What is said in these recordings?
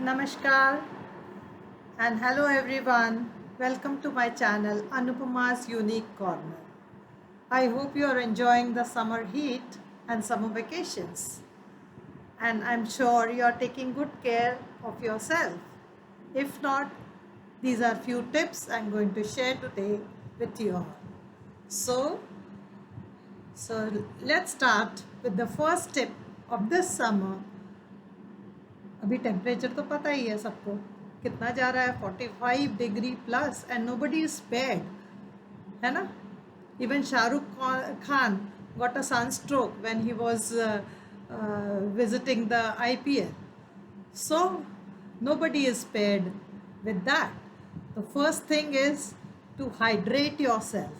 Namaskar and hello everyone. Welcome to my channel Anupama's Unique Corner. I hope you are enjoying the summer heat and summer vacations. And I'm sure you are taking good care of yourself. If not, these are few tips I'm going to share today with you all. So let's start with the first tip of this summer. अभी temperature तो पता ही है सबको कितना जा रहा है 45 degree plus and nobody is spared है ना. Even Shahrukh Khan got a sunstroke when he was visiting the IPL. So nobody is spared with that. The first thing is to hydrate yourself.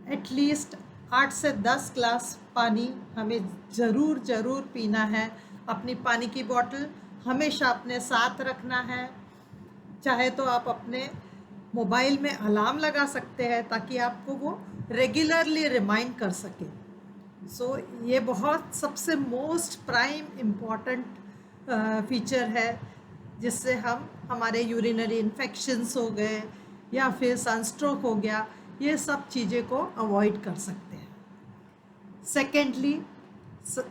At least 8 से 10 glass पानी हमें ज़रूर पीना है. अपनी पानी की बोतल हमेशा अपने साथ रखना है. चाहे तो आप अपने मोबाइल में अलार्म लगा सकते हैं ताकि आपको वो रेगुलरली रिमाइंड कर सके. सो ये बहुत सबसे मोस्ट प्राइम इम्पॉर्टेंट फीचर है जिससे हम हमारे यूरिनरी इन्फेक्शंस हो गए या फिर सनस्ट्रोक हो गया, ये सब चीज़ें को अवॉइड कर सकते हैं. सेकेंडली,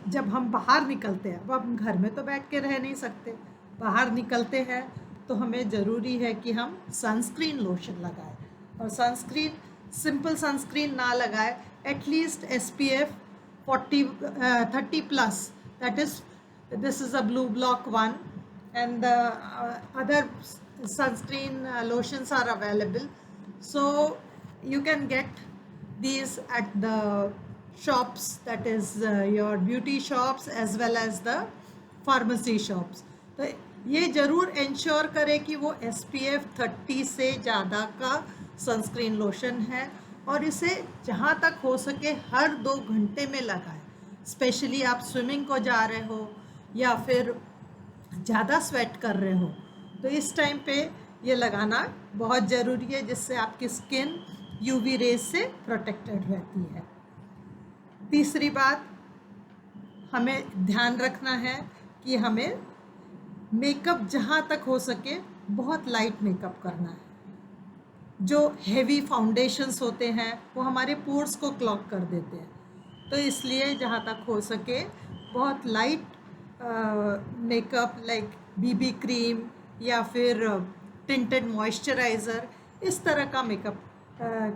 जब हम बाहर निकलते हैं, अब हम घर में तो बैठ के रह नहीं सकते, बाहर निकलते हैं तो हमें ज़रूरी है कि हम सनस्क्रीन लोशन लगाएं. और सनस्क्रीन सिंपल सनस्क्रीन ना लगाए, at least SPF 30 plus, that is this is a blue block one and the other sunscreen lotions are available. So you can get these at the shops, that is your beauty shops as well as the pharmacy shops. तो ये ज़रूर ensure करें कि वो SPF 30 से ज़्यादा का sunscreen lotion है और इसे जहाँ तक हो सके हर 2 घंटे में लगाएं. स्पेशली आप स्विमिंग को जा रहे हो या फिर ज़्यादा स्वेट कर रहे हो तो इस टाइम पे ये लगाना बहुत ज़रूरी है, जिससे आपकी स्किन UV रेज से प्रोटेक्टेड रहती है. तीसरी बात, हमें ध्यान रखना है कि हमें मेकअप जहाँ तक हो सके बहुत लाइट मेकअप करना है. जो हेवी फाउंडेशंस होते हैं वो हमारे पोर्स को क्लॉग कर देते हैं, तो इसलिए जहाँ तक हो सके बहुत light makeup like BB cream या फिर टिंटेड मॉइस्चराइज़र, इस तरह का मेकअप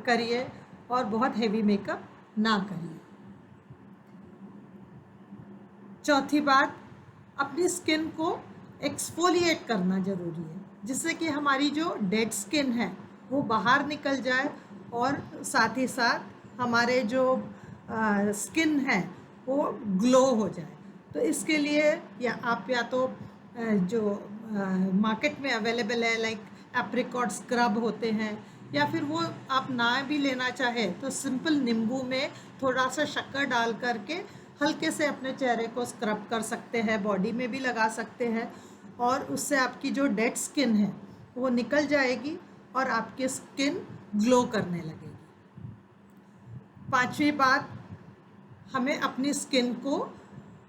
करिए और बहुत हेवी मेकअप ना करिए. चौथी बात, अपनी स्किन को एक्सफोलिएट करना ज़रूरी है, जिससे कि हमारी जो डेड स्किन है वो बाहर निकल जाए और साथ ही साथ हमारे जो स्किन है वो ग्लो हो जाए. तो इसके लिए या तो जो मार्केट में अवेलेबल है लाइक एप्रिकॉट स्क्रब होते हैं, या फिर वो आप ना भी लेना चाहे तो सिंपल नींबू में थोड़ा सा शक्कर डाल करके हल्के से अपने चेहरे को स्क्रब कर सकते हैं, बॉडी में भी लगा सकते हैं और उससे आपकी जो डेड स्किन है वो निकल जाएगी और आपकी स्किन ग्लो करने लगेगी. पांचवी बात, हमें अपनी स्किन को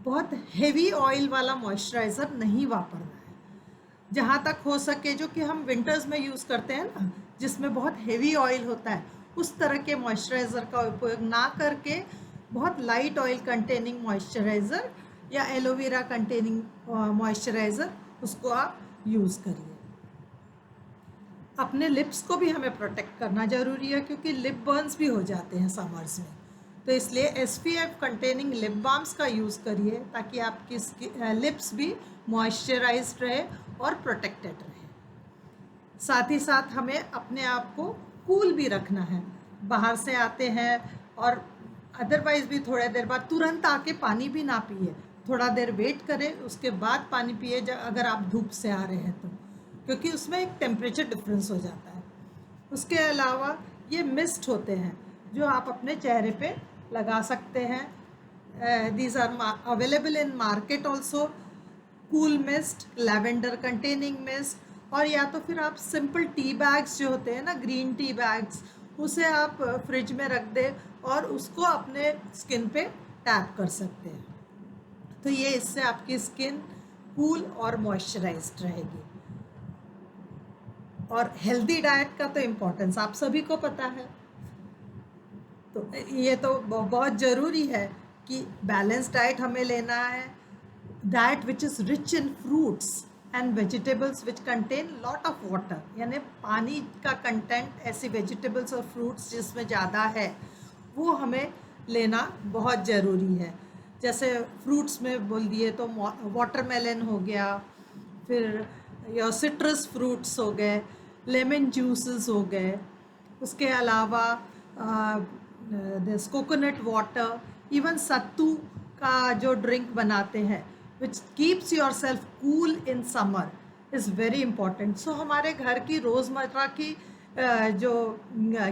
बहुत हेवी ऑयल वाला मॉइस्चराइज़र नहीं वापरना है. जहाँ तक हो सके जो कि हम विंटर्स में यूज़ करते हैं ना, जिसमें बहुत हेवी ऑयल होता है, उस तरह के मॉइस्चराइज़र का उपयोग ना करके बहुत लाइट ऑयल कंटेनिंग मॉइस्चराइज़र या एलोवेरा कंटेनिंग मॉइस्चराइज़र उसको आप यूज़ करिए. अपने लिप्स को भी हमें प्रोटेक्ट करना ज़रूरी है क्योंकि लिप बर्न्स भी हो जाते हैं समर्स में, तो इसलिए SPF कंटेनिंग लिप बाम्स का यूज़ करिए ताकि आपकी लिप्स भी मॉइस्चराइज्ड रहे और प्रोटेक्टेड रहे. साथ ही साथ हमें अपने आप को कूल भी रखना है. बाहर से आते हैं और अदरवाइज़ भी थोड़ी देर बाद तुरंत आके पानी भी ना पिए, थोड़ा देर वेट करें उसके बाद पानी पिए अगर आप धूप से आ रहे हैं तो, क्योंकि उसमें एक टेम्परेचर डिफरेंस हो जाता है. उसके अलावा ये मिस्ट होते हैं जो आप अपने चेहरे पे लगा सकते हैं. These are available in market also. Cool mist, lavender containing mist, और या तो फिर आप सिंपल टी बैग्स जो होते हैं ना, ग्रीन टी बैग्स, उसे आप फ्रिज में रख दें और उसको अपने स्किन पे टैप कर सकते हैं. तो ये इससे आपकी स्किन कूल और मॉइस्चराइज्ड रहेगी। और हेल्दी डाइट का तो इम्पोर्टेंस आप सभी को पता है, तो ये तो बहुत ज़रूरी है कि बैलेंस डाइट हमें लेना है, diet which is rich in fruits and vegetables which contain lot of water, यानी पानी का कंटेंट ऐसी वेजिटेबल्स और फ्रूट्स जिसमें ज़्यादा है वो हमें लेना बहुत ज़रूरी है। जैसे फ्रूट्स में बोल दिए तो वाटरमेलन हो गया, फिर या सिट्रस फ्रूट्स हो गए, लेमन जूसेस हो गए, उसके अलावा दिस कोकोनट वाटर, इवन सत्तू का जो ड्रिंक बनाते हैं which keeps your self cool in summer is very important. So हमारे घर की रोज़मर्रा की जो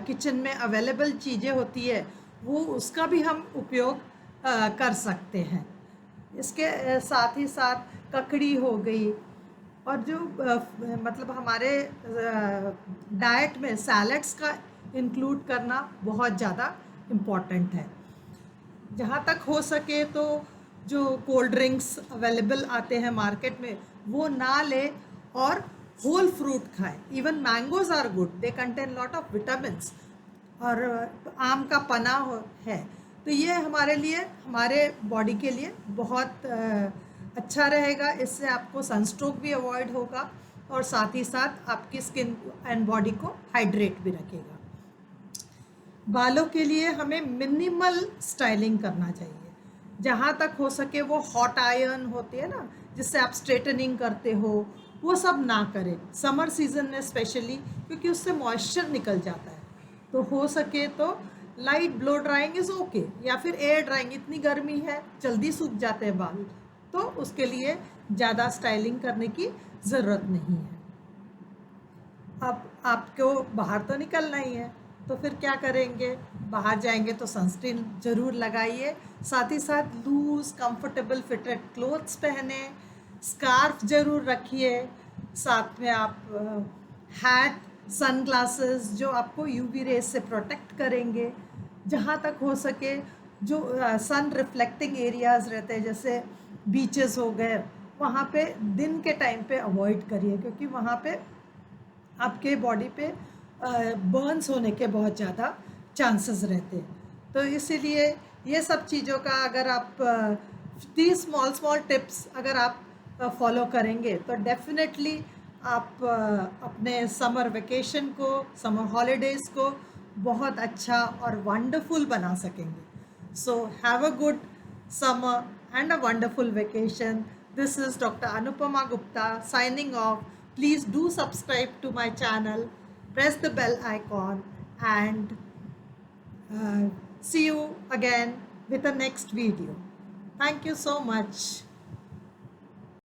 किचन में अवेलेबल चीज़ें होती है वो उसका भी हम उपयोग कर सकते हैं। इसके साथ ही साथ ककड़ी हो गई, और जो मतलब हमारे डाइट में सैलड्स का इंक्लूड करना बहुत ज़्यादा इम्पॉर्टेंट है। जहाँ तक हो सके तो जो कोल्ड ड्रिंक्स अवेलेबल आते हैं मार्केट में वो ना ले और होल फ्रूट खाएं। Even mangoes are good, they contain lot of vitamins, और आम का पना है, तो ये हमारे लिए, हमारे बॉडी के लिए बहुत अच्छा रहेगा। इससे आपको सनस्ट्रोक भी अवॉइड होगा और साथ ही साथ आपकी स्किन एंड बॉडी को हाइड्रेट भी रखेगा। बालों के लिए हमें मिनिमल स्टाइलिंग करना चाहिए, जहाँ तक हो सके वो हॉट आयरन होती है ना जिससे आप स्ट्रेटनिंग करते हो, वो सब ना करें समर सीजन में स्पेशली, क्योंकि उससे मॉइस्चर निकल जाता है। तो हो सके तो light blow drawing is okay, या फिर एयर ड्राइंग, इतनी गर्मी है जल्दी सूख जाते हैं बाल, तो उसके लिए ज़्यादा स्टाइलिंग करने की ज़रूरत नहीं है। अब आपको बाहर तो निकलना ही है, तो फिर क्या करेंगे, बाहर जाएंगे तो सनस्क्रीन ज़रूर लगाइए, साथ ही साथ लूज़ कंफर्टेबल फिटेड क्लोथ्स पहने, स्कार्फ ज़रूर रखिए, साथ में आप हैट, सन ग्लासेस जो आपको यूवी रेज से प्रोटेक्ट करेंगे। जहाँ तक हो सके जो सन रिफ्लेक्टिंग एरियाज़ रहते हैं जैसे बीचेस हो गए, वहाँ पे दिन के टाइम पे अवॉइड करिए, क्योंकि वहाँ पे आपके बॉडी पे बर्न्स होने के बहुत ज़्यादा चांसेस रहते हैं। तो इसीलिए ये सब चीज़ों का अगर आप these स्मॉल टिप्स अगर आप फॉलो करेंगे तो डेफिनेटली आप अपने समर वेकेशन को, समर हॉलीडेज़ को बहुत अच्छा और वंडरफुल बना सकेंगे। So have a good summer and a wonderful vacation. This is Dr. Anupama Gupta signing off. Please do subscribe to my channel, press the bell icon, and see you again with the next video. Thank you so much.